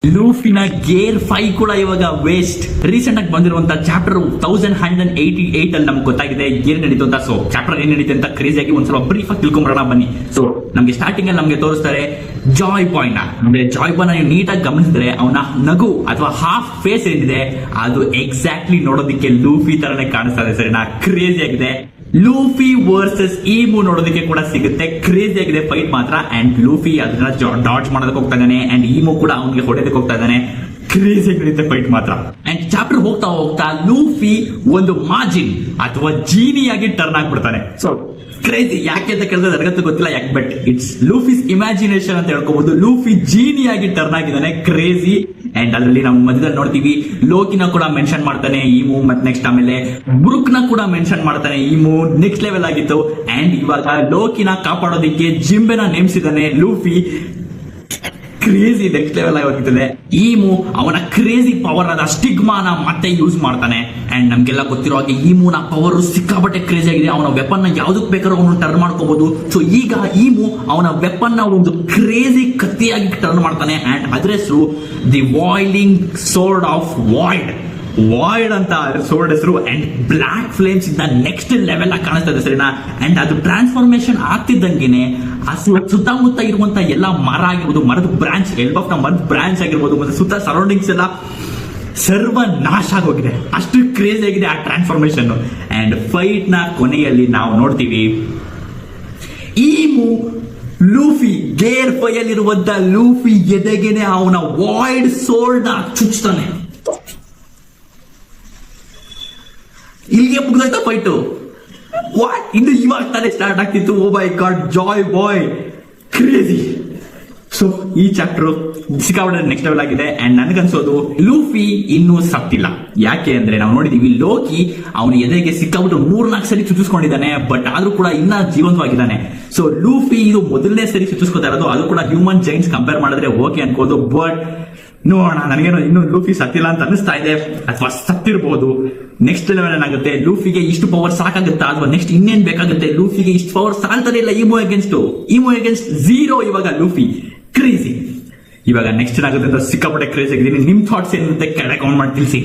ಲೂಫಿನ gear 5 ಕೂಡ ಇವಾಗ waste. Recent ಆಗಿ ಬಂದಿರುವಂತ ಚಾಪ್ಟರ್ 1188 ಅಲ್ಲಿ ನಮ್ಗೆ ಗೊತ್ತಾಗಿದೆ ಏನ್ ನಡೀತು ಅಂತ. ಸೊ ಚಾಪ್ಟರ್ ಏನ್ ನಡೀತು ಅಂತ ಕ್ರೇಜಿಯಾಗಿ ಒಂದ್ಸಲ ಬ್ರೀಫ್ ಆಗಿ ತಿಳ್ಕೊಂಬರೋಣ ಬನ್ನಿ. ಸೊ ನಮ್ಗೆ ಸ್ಟಾರ್ಟಿಂಗ್ ಅಲ್ಲಿ ನಮ್ಗೆ ತೋರಿಸ್ತಾರೆ ಜಾಯ್ ಬಾಯ್ ನ. ಅಂದ್ರೆ ಜಾಯ್ ಬಾಯ್ ನ ನೀವು ನೀಟಾಗಿ ಗಮನಿಸಿದ್ರೆ ಅವನ ನಗು ಅಥವಾ ಹಾಫ್ ಫೇಸ್ ಏನಿದೆ ಅದು ಎಕ್ಸಾಕ್ಟ್ಲಿ ನೋಡೋದಕ್ಕೆ ಲೂಫಿ ತರನೇ ಕಾಣಿಸ್ತಾ ಇದೆ. ಸರಿನಾ? ಕ್ರೇಜಿ ಆಗಿದೆ. ಲೂಫಿ ವರ್ಸಸ್ ಈಮು ನೋಡೋದಕ್ಕೆ ಕೂಡ ಸಿಗುತ್ತೆ. ಕ್ರೇಜಿ ಆಗಿದೆ ಫೈಟ್ ಮಾತ್ರ. ಅಂಡ್ ಲೂಫಿ ಅದನ್ನ ಡಾಡ್ಜ್ ಮಾಡೋದಕ್ಕೆ ಹೋಗ್ತಾ ಇದ್ದಾನೆ ಅಂಡ್ ಈಮು ಕೂಡ ಅವನಿಗೆ ಹೊಡೆದಕ್ಕೆ ಹೋಗ್ತಾ ಇದ್ದಾನೆ. ಕ್ರೇಜಿ ನಡೀತೆ ಫೈಟ್ ಮಾತ್ರ. ಅಂಡ್ ಚಾಪ್ಟರ್ ಹೋಗ್ತಾ ಹೋಗ್ತಾ ಲೂಫಿ ಒಂದು ಮಾಜಿನ್ ಅಥವಾ ಜೀನಿಯಾಗಿ ಟರ್ನ್ ಆಗ್ಬಿಡ್ತಾನೆ. ಸೊ ಕ್ರೇಜಿ ಯಾಕೆ ಅಂತ ಕೇಳಿದ್ರೆ ನನಗಂತೂ ಗೊತ್ತಿಲ್ಲ ಯಾಕೆ, ಬಟ್ ಇಟ್ಸ್ ಲೂಫಿಸ್ ಇಮ್ಯಾಜಿನೇಷನ್ ಅಂತ ಹೇಳ್ಕೋಬಹುದು. ಲೂಫಿ ಜೀನಿಯಾಗಿ ಟರ್ನ್ ಆಗಿದ್ದಾನೆ. ಕ್ರೇಜಿ. ಅಂಡ್ ಅದರಲ್ಲಿ ನಾವು ಮಧ್ಯದಲ್ಲಿ ನೋಡ್ತೀವಿ ಲೋಕಿನ ಕೂಡ ಮೆನ್ಷನ್ ಮಾಡ್ತಾನೆ ಈಮು, ಮತ್ತೆ ನೆಕ್ಸ್ಟ್ ಆಮೇಲೆ ಬ್ರುಕ್ ನ ಕೂಡ ಮೆನ್ಷನ್ ಮಾಡ್ತಾನೆ ಈಮು. ನೆಕ್ಸ್ಟ್ ಲೆವೆಲ್ ಆಗಿತ್ತು. ಅಂಡ್ ಇವಾಗ ಲೋಕಿನ ಕಾಪಾಡೋದಿಕ್ಕೆ ಜಿಂಬೆನ ನೇಮಿಸಿದಾನೆ ಲೂಫಿ. ಕ್ರೇಜಿ ನೆಕ್ಸ್ಟ್ ಲೆವೆಲ್ ಆಗಿರ್ತದೆ. ಈಮು ಅವನ ಕ್ರೇಜಿ ಪವರ್ ಆದ ಸ್ಟಿಗ್ಮಾನ ಮತ್ತೆ ಯೂಸ್ ಮಾಡ್ತಾನೆ. ಅಂಡ್ ನಮ್ಗೆಲ್ಲ ಗೊತ್ತಿರೋ ಹಾಗೆ ಈಮುನ ಪವರ್ ಸಿಕ್ಕಾಪಟ್ಟೆ ಕ್ರೇಜಿ ಆಗಿದೆ. ಅವನ ವೆಪನ್ ನ ಯಾವ್ದಕ್ ಬೇಕಾದ್ರೂ ಅವನು ಟರ್ನ್ ಮಾಡ್ಕೋಬಹುದು. ಸೊ ಈಗ ಈಮು ಅವನ ವೆಪನ್ ನ ಒಂದು ಕ್ರೇಜಿ ಕತ್ತಿಯಾಗಿ ಟರ್ನ್ ಮಾಡ್ತಾನೆ. ಅಂಡ್ ಅದ್ರ ಹೆಸರು ದಿ ವಾಯ್ಲಿಂಗ್ ಸೋರ್ಡ್ ಆಫ್ ವಾಯ್ಡ್ ಅಂತ ಸೋರ್ಡ್ ಹೆಸರು. ಅಂಡ್ ಬ್ಲಾಕ್ ಫ್ಲೇಮ್ಸ್ ಇಂದ ನೆಕ್ಸ್ಟ್ ಲೆವೆಲ್ ಆಗಿ ಕಾಣಿಸ್ತಾ ಇದೆ. ಸರಿನಾ? ಅಂಡ್ ಅದು ಟ್ರಾನ್ಸ್ಫಾರ್ಮೇಶನ್ ಆಗ್ತಿದ್ದಂಗೆನೆ ಆ ಸುತ್ತಮುತ್ತ ಇರುವಂತ ಎಲ್ಲ ಮರ ಆಗಿರ್ಬೋದು, ಮರದ ಬ್ರಾಂಚ್, ಎಲ್ಬಫ್ ನ ಮರದ ಬ್ರಾಂಚ್ ಆಗಿರ್ಬೋದು, ಮತ್ತೆ ಸುತ್ತ ಸರೌಂಡಿಂಗ್ಸ್ ಎಲ್ಲ ಸರ್ವ ನಾಶ ಆಗೋಗಿದೆ. ಅಷ್ಟು ಕ್ರೇಜಿ ಆಗಿದೆ ಆ ಟ್ರಾನ್ಸ್ಫಾರ್ಮೇಶನ್. ಅಂಡ್ ಫೈಟ್ ನ ಕೊನೆಯಲ್ಲಿ ನಾವು ನೋಡ್ತೀವಿ ಈಮು ಲೂಫಿ ಗೇರ್ 5 ಅಲ್ಲಿರುವಂತ ಲೂಫಿ ಎದೆಗೆನೆ ಅವನ ವಾಯ್ಡ್ ಸೋರ್ಡ್ ನ ಚುಚ್ತಾನೆ. ಇಲ್ಲಿಗೆ ಮುಗ್ದಾಯ್ತಾ ಫೈಟು? ವಾಟ್? ಇನ್ನು ಇವಾಗ ತಾನೇ ಸ್ಟಾರ್ಟ್ ಆಗ್ತಿತ್ತು. ಓ ಮೈ ಗಾಡ್, ಜಾಯ್ ಬಾಯ್ ಕ್ರೇಜಿ. ಸೊ ಈ ಚಾಪ್ಟರ್ ಸಿಕ್ಕಾಪಟ್ಟೆ ನೆಕ್ಸ್ಟ್ ಲೆವೆಲ್ ಆಗಿದೆ. ಅಂಡ್ ನನಗನ್ಸೋದು ಲೂಫಿ ಇನ್ನೂ ಸತ್ತಿಲ್ಲ. ಯಾಕೆ ಅಂದ್ರೆ ನಾವು ನೋಡಿದೀವಿ ಲೋಕಿ ಅವನ ಎದೆಗೆ ಸಿಕ್ಕಾಬಿಟ್ಟು 3-4 ಸರಿ ಚುಚ್ಚಿಸ್ಕೊಂಡಿದ್ದಾನೆ. ಬಟ್ ಆದ್ರೂ ಕೂಡ ಇನ್ನ ಜೀವಂತವಾಗಿದ್ದಾನೆ. ಸೊ ಲೂಫಿ ಇದು ಮೊದಲನೇ ಸರಿ ಚುಚ್ಚಿಸ್ಕೊತಾ ಇರೋದು. ಅದು ಕೂಡ ಹ್ಯೂಮನ್ ಜೈಂಟ್ಸ್ ಕಂಪೇರ್ ಮಾಡಿದ್ರೆ ಓಕೆ ಅನ್ಕೋದು. ಬಟ್ ನೋಡೋಣ, ನನಗೇನೋ ಇನ್ನು ಲೂಫಿ ಸತ್ತಿಲ್ಲ ಅಂತ ಅನಿಸ್ತಾ ಇದೆ. ಅಥವಾ ಸತ್ತಿರ್ಬೋದು. ನೆಕ್ಸ್ಟ್ ಲೆವೆಲ್ ಏನಾಗುತ್ತೆ, ಲೂಫಿಗೆ ಇಷ್ಟು ಪವರ್ ಸಾಕಾಗುತ್ತಾ ಅಥವಾ ನೆಕ್ಸ್ಟ್ ಇನ್ನೇನ್ ಬೇಕಾಗುತ್ತೆ? ಲೂಫಿಗೆ ಇಷ್ಟು ಪವರ್ ಸಾಲ್ತಾನೆ ಇಲ್ಲ. ಈಮೋ ಅಗೇನ್ಸ್ಟ್ 0 ಇವಾಗ ಲೂಫಿ. ಕ್ರೇಜಿ. ಇವಾಗ ನೆಕ್ಸ್ಟ್ ಏನಾಗುತ್ತೆ ಅಂತ ಸಿಕ್ಕಾಪಟ್ಟೆ ಕ್ರೇಜಿ ಆಗಿದ್ದೀನಿ. ನಿಮ್ ಥಾಟ್ಸ್ ಏನಿರುತ್ತೆ ಕೆಳಗೆ ಕಮೆಂಟ್ ಮಾಡಿ ತಿಳಿಸಿ.